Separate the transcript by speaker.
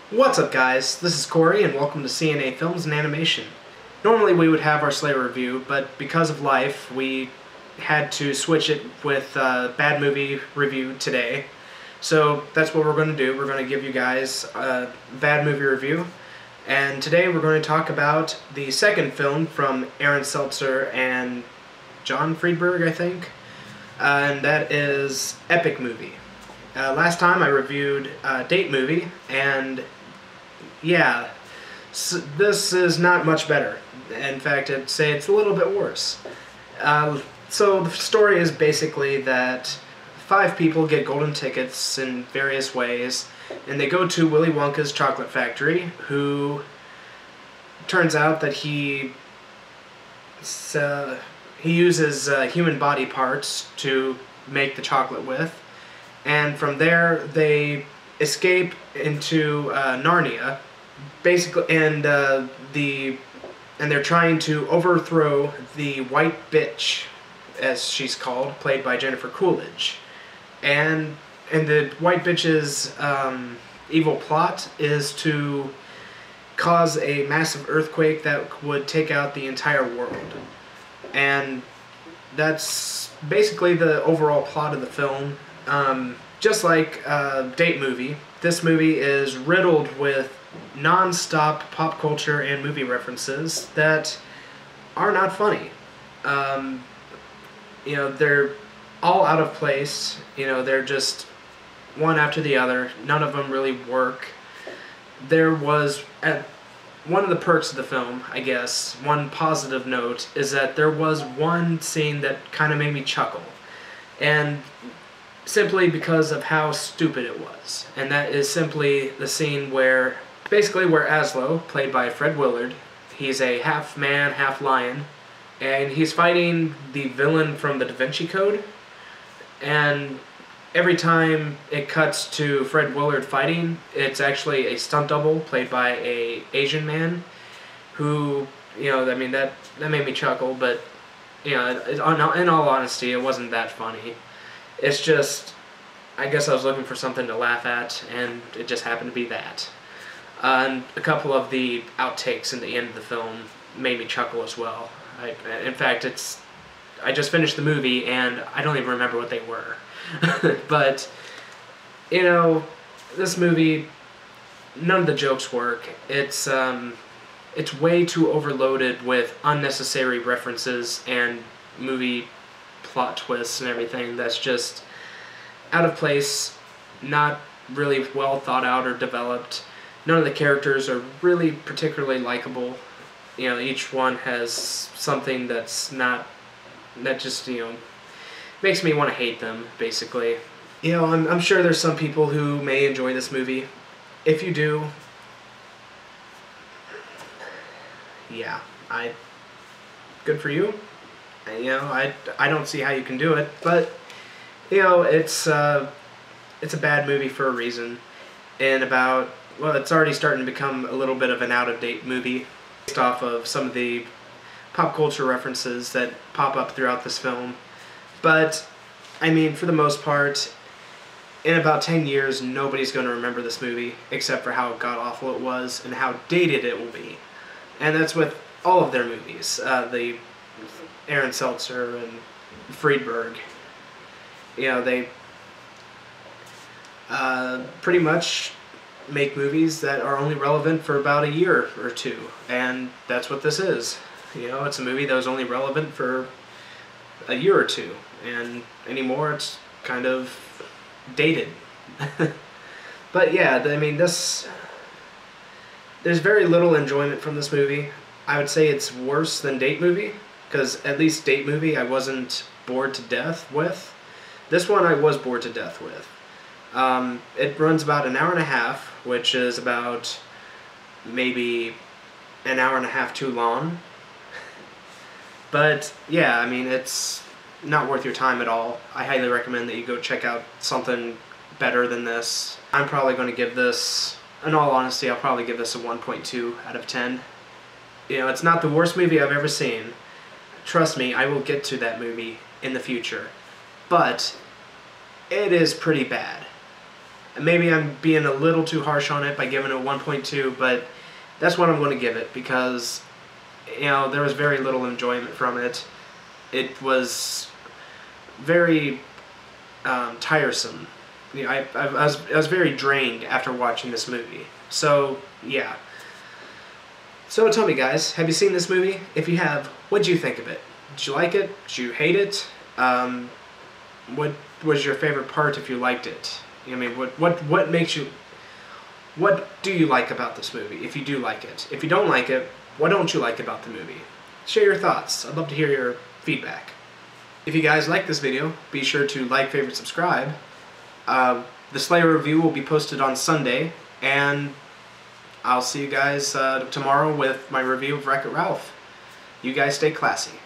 Speaker 1: What's up, guys? This is Corey and welcome to CNA Films and Animation. Normally we would have our Slayer review, but because of life we had to switch it with bad movie review today. So that's what we're going to do. We're going to give you guys a bad movie review. And today we're going to talk about the second film from Aaron Seltzer and John Friedberg, I think. And that is Epic Movie. Last time I reviewed Date Movie, and yeah, this is not much better. In fact, I'd say it's a little bit worse. So the story is basically that 5 people get golden tickets in various ways, and they go to Willy Wonka's chocolate factory, who turns out that he uses human body parts to make the chocolate with. And from there, they escape into Narnia, basically, and they're trying to overthrow the White Bitch, as she's called, played by Jennifer Coolidge. And the White Bitch's evil plot is to cause a massive earthquake that would take out the entire world. And that's basically the overall plot of the film. Just like Date Movie, this movie is riddled with non-stop pop culture and movie references that are not funny. They're all out of place. They're just one after the other. None of them really work. There was one of the perks of the film, I guess, one positive note, is that there was one scene that kind of made me chuckle. And simply because of how stupid it was. And that is simply the scene where Aslo, played by Fred Willard, he's a half man, half lion, and he's fighting the villain from the Da Vinci Code. And every time it cuts to Fred Willard fighting, it's actually a stunt double played by an Asian man who, that made me chuckle, but, in all honesty, it wasn't that funny. It's just, I guess I was looking for something to laugh at, and it just happened to be that. And a couple of the outtakes in the end of the film made me chuckle as well. In fact, I just finished the movie, and I don't even remember what they were. But, this movie, none of the jokes work. It's way too overloaded with unnecessary references and movie plot twists and everything that's just out of place, not really well thought out or developed. None of the characters are really particularly likable. Each one has something that just, makes me want to hate them, basically. I'm sure there's some people who may enjoy this movie. If you do, yeah, good for you. I don't see how you can do it, but it's a bad movie for a reason. And it's already starting to become a little bit of an out-of-date movie based off of some of the pop culture references that pop up throughout this film. But for the most part, in about 10 years, nobody's going to remember this movie except for how god-awful it was and how dated it will be. And that's with all of their movies. The Aaron Seltzer and Friedberg, they pretty much make movies that are only relevant for about a year or two, and that's what this is. It's a movie that was only relevant for a year or two, and anymore it's kind of dated. But yeah, there's very little enjoyment from this movie. I would say it's worse than Date Movie, because at least Date Movie I wasn't bored to death with. This one I was bored to death with. It runs about an hour and a half, which is about maybe an hour and a half too long. But yeah, it's not worth your time at all. I highly recommend that you go check out something better than this. I'm probably going to give this, in all honesty, I'll probably give this a 1.2 out of 10. It's not the worst movie I've ever seen. Trust me, I will get to that movie in the future. But it is pretty bad. Maybe I'm being a little too harsh on it by giving it a 1.2, but that's what I'm going to give it because, you know, there was very little enjoyment from it. It was very tiresome. You know, I was very drained after watching this movie. So, yeah. So tell me, guys, have you seen this movie? If you have, what did you think of it? Did you like it? Did you hate it? What was your favorite part if you liked it? I mean, what makes you... What do you like about this movie, if you do like it? If you don't like it, what don't you like about the movie? Share your thoughts. I'd love to hear your feedback. If you guys like this video, be sure to like, favorite, subscribe. The Slayer review will be posted on Sunday, and I'll see you guys tomorrow with my review of Wreck-It Ralph. You guys stay classy.